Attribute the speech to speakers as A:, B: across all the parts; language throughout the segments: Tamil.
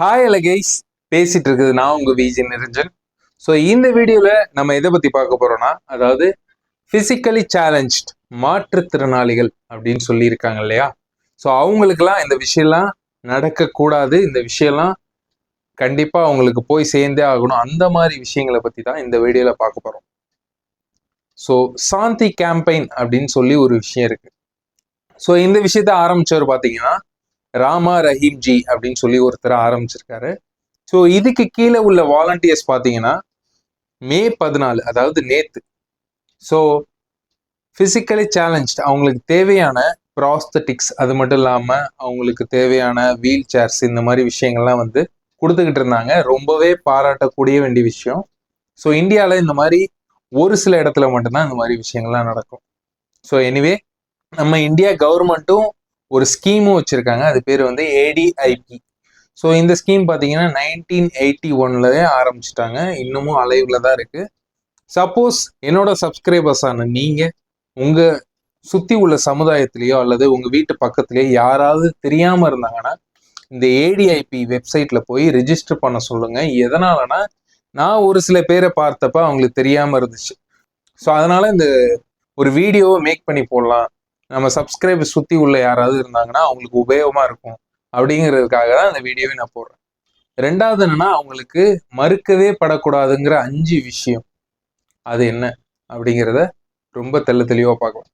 A: ஹாய் கைஸ், பேசிட்டு இருக்குது நான் உங்க விஜி நிரஞ்சன். ஸோ இந்த வீடியோவில் நம்ம எதை பற்றி பார்க்க போறோம்னா, அதாவது ஃபிசிக்கலி சேலஞ்ச்ட் மாற்றுத்திறனாளிகள் அப்படின்னு சொல்லியிருக்காங்க இல்லையா. ஸோ அவங்களுக்கெல்லாம் இந்த விஷயம்லாம் நடக்கக்கூடாது, இந்த விஷயம்லாம் கண்டிப்பாக அவங்களுக்கு போய் சேர்ந்தே ஆகணும், அந்த மாதிரி விஷயங்களை பற்றி தான் இந்த வீடியோவில் பார்க்க போகிறோம். ஸோ சாந்தி கேம்பெயின் அப்படின்னு சொல்லி ஒரு விஷயம் இருக்கு. ஸோ இந்த விஷயத்த ஆரம்பிச்சவர் பார்த்தீங்கன்னா ராமா ரஹீம் ஜி அப்படின்னு சொல்லி ஒருத்தர் ஆரம்பிச்சிருக்காரு. ஸோ இதுக்கு கீழே உள்ள வாலண்டியர்ஸ் பார்த்தீங்கன்னா மே 14, அதாவது நேத்து, ஸோ ஃபிசிக்கலி சேலஞ்ச் அவங்களுக்கு தேவையான ப்ராஸ்தட்டிக்ஸ், அது மட்டும் இல்லாமல் அவங்களுக்கு தேவையான வீல் சேர்ஸ், இந்த மாதிரி விஷயங்கள்லாம் வந்து கொடுத்துக்கிட்டு இருந்தாங்க. ரொம்பவே பாராட்டக்கூடிய வேண்டிய விஷயம். ஸோ இந்தியாவில் இந்த மாதிரி ஒரு சில இடத்துல மட்டும்தான் இந்த மாதிரி விஷயங்கள்லாம் நடக்கும். ஸோ எனிவே நம்ம இந்தியா கவர்மெண்ட்டும் ஒரு ஸ்கீமும் வச்சிருக்காங்க. அது பேர் வந்து ADIP. ஸோ இந்த ஸ்கீம் பார்த்தீங்கன்னா 1981 ஆரம்பிச்சிட்டாங்க. இன்னமும் அலைவில் தான் இருக்கு. சப்போஸ் என்னோட சப்ஸ்கிரைபர்ஸான நீங்க உங்க சுத்தி உள்ள சமுதாயத்திலேயோ அல்லது உங்க வீட்டு பக்கத்திலேயோ யாராவது தெரியாம இருந்தாங்கன்னா இந்த ADIP வெப்சைட்ல போய் ரிஜிஸ்டர் பண்ண சொல்லுங்க. எதனாலனா நான் ஒரு சில பேரை பார்த்தப்ப அவங்களுக்கு தெரியாம இருந்துச்சு. ஸோ அதனால இந்த ஒரு வீடியோவை மேக் பண்ணி போடலாம், நம்ம சப்ஸ்கிரைபர் சுற்றி உள்ள யாராவது இருந்தாங்கன்னா அவங்களுக்கு உபயோகமாக இருக்கும் அப்படிங்கிறதுக்காக தான் இந்த வீடியோவை நான் போடுறேன். ரெண்டாவது என்னன்னா, அவங்களுக்கு மறுக்கவே படக்கூடாதுங்கிற 5 விஷயம் அது என்ன அப்படிங்கிறத ரொம்ப தெளிவாக பார்க்கலாம்.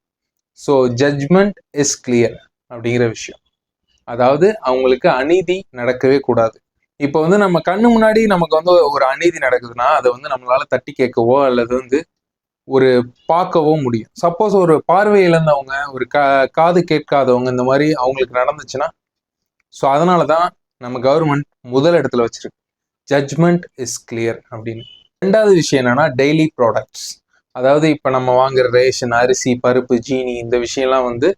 A: ஸோ ஜட்ஜ்மெண்ட் இஸ் கிளியர் அப்படிங்கிற விஷயம், அதாவது அவங்களுக்கு அநீதி நடக்கவே கூடாது. இப்போ வந்து நம்ம கண்ணு முன்னாடி நமக்கு வந்து ஒரு அநீதி நடக்குதுன்னா அதை வந்து நம்மளால தட்டி கேட்கவோ அல்லது வந்து ஒரு பார்க்கவோ முடியும். சப்போஸ் ஒரு பார்வை இழந்தவங்க, ஒரு காது கேட்காதவங்க, இந்த மாதிரி அவங்களுக்கு நடந்துச்சுன்னா, ஸோ அதனால தான் நம்ம கவர்மெண்ட் முதல் இடத்துல வச்சிருக்கு, ஜட்ஜ்மெண்ட் இஸ் கிளியர் அப்படின்னு. ரெண்டாவது விஷயம் என்னன்னா, டெய்லி ப்ராடக்ட்ஸ், அதாவது இப்போ நம்ம வாங்குற ரேஷன், அரிசி, பருப்பு, ஜீனி, இந்த விஷயம்லாம் வந்து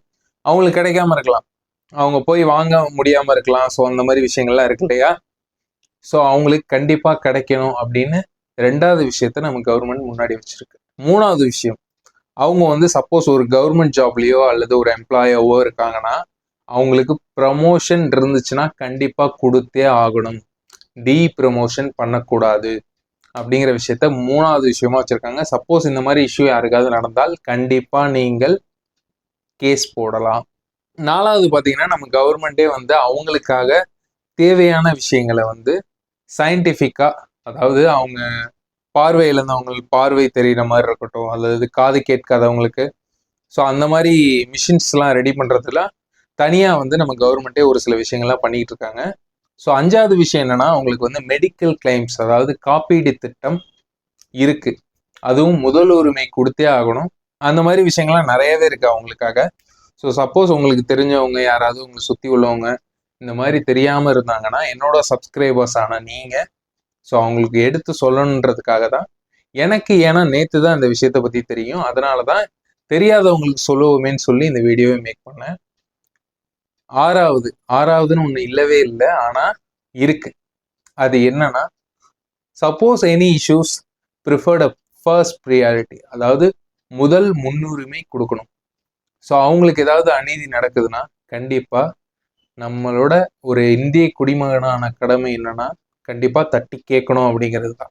A: அவங்களுக்கு கிடைக்காம இருக்கலாம், அவங்க போய் வாங்க முடியாம இருக்கலாம். ஸோ அந்த மாதிரி விஷயங்கள்லாம் இருக்கு இல்லையா. ஸோ அவங்களுக்கு கண்டிப்பாக கிடைக்கணும் அப்படின்னு ரெண்டாவது விஷயத்த நம்ம கவர்மெண்ட் முன்னாடி வச்சிருக்கு. மூணாவது விஷயம், அவங்க வந்து சப்போஸ் ஒரு கவர்மெண்ட் ஜாப்லயோ அல்லது ஒரு எம்ப்ளாயோவோ இருக்காங்கன்னா அவங்களுக்கு ப்ரமோஷன் இருந்துச்சுன்னா கண்டிப்பா கொடுத்தே ஆகணும், ப்ரமோஷன் பண்ணக்கூடாது அப்படிங்கிற விஷயத்த மூணாவது விஷயமா வச்சிருக்காங்க. சப்போஸ் இந்த மாதிரி இஷ்யூ யாருக்காவது நடந்தால் கண்டிப்பா நீங்கள் கேஸ் போடலாம். நாலாவது பார்த்தீங்கன்னா, நம்ம கவர்மெண்டே வந்து அவங்களுக்காக தேவையான விஷயங்களை வந்து சயின்டிஃபிக்கா, அதாவது அவங்க பார்வை இழந்தவங்களுக்கு பார்வை தெரிகிற மாதிரி இருக்கட்டும், அல்லது காது கேட்காதவங்களுக்கு, ஸோ அந்த மாதிரி மிஷின்ஸ்லாம் ரெடி பண்ணுறதுல தனியாக வந்து நம்ம கவர்மெண்ட்டே ஒரு சில விஷயங்கள்லாம் பண்ணிக்கிட்டு இருக்காங்க. ஸோ அஞ்சாவது விஷயம் என்னன்னா, அவங்களுக்கு வந்து மெடிக்கல் கிளைம்ஸ், அதாவது காப்பீடு திட்டம் இருக்கு, அதுவும் முதல் உரிமை கொடுத்தே ஆகணும். அந்த மாதிரி விஷயங்கள்லாம் நிறையவே இருக்கு அவங்களுக்காக. ஸோ சப்போஸ் உங்களுக்கு தெரிஞ்சவங்க யாராவது உங்களை சுற்றி உள்ளவங்க இந்த மாதிரி தெரியாமல் இருந்தாங்கன்னா, என்னோட சப்ஸ்கிரைபர்ஸ் ஆனால் நீங்கள், ஸோ அவங்களுக்கு எடுத்து சொல்லணுன்றதுக்காக தான் எனக்கு, ஏன்னா நேற்று தான் இந்த விஷயத்த பற்றி தெரியும், அதனால தான் தெரியாதவங்களுக்கு சொல்லுவோமேன்னு சொல்லி இந்த வீடியோவை மேக் பண்ணேன். ஆறாவதுன்னு ஒன்று இல்லவே இல்லை, ஆனால் இருக்கு. அது என்னன்னா, சப்போஸ் எனி இஷ்யூஸ் ப்ரிஃபர்ட் அ ஃபர்ஸ்ட் ப்ரியாரிட்டி, அதாவது முதல் முன்னுரிமை கொடுக்கணும். ஸோ அவங்களுக்கு ஏதாவது அநீதி நடக்குதுன்னா கண்டிப்பாக நம்மளோட ஒரு இந்திய குடிமகனான கடமை என்னன்னா, கண்டிப்பாக தட்டி கேட்கணும் அப்படிங்கிறது தான்.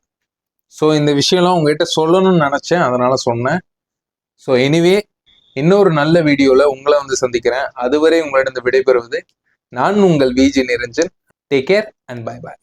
A: ஸோ இந்த விஷயம்லாம் உங்ககிட்ட சொல்லணும்னு நினச்சேன், அதனால சொன்னேன். ஸோ எனிவே இன்னொரு நல்ல வீடியோவில் உங்களை வந்து சந்திக்கிறேன். அதுவரை உங்களிடம் விடைபெறுவது நான் உங்கள் Viji Niranjan. Take care and bye bye.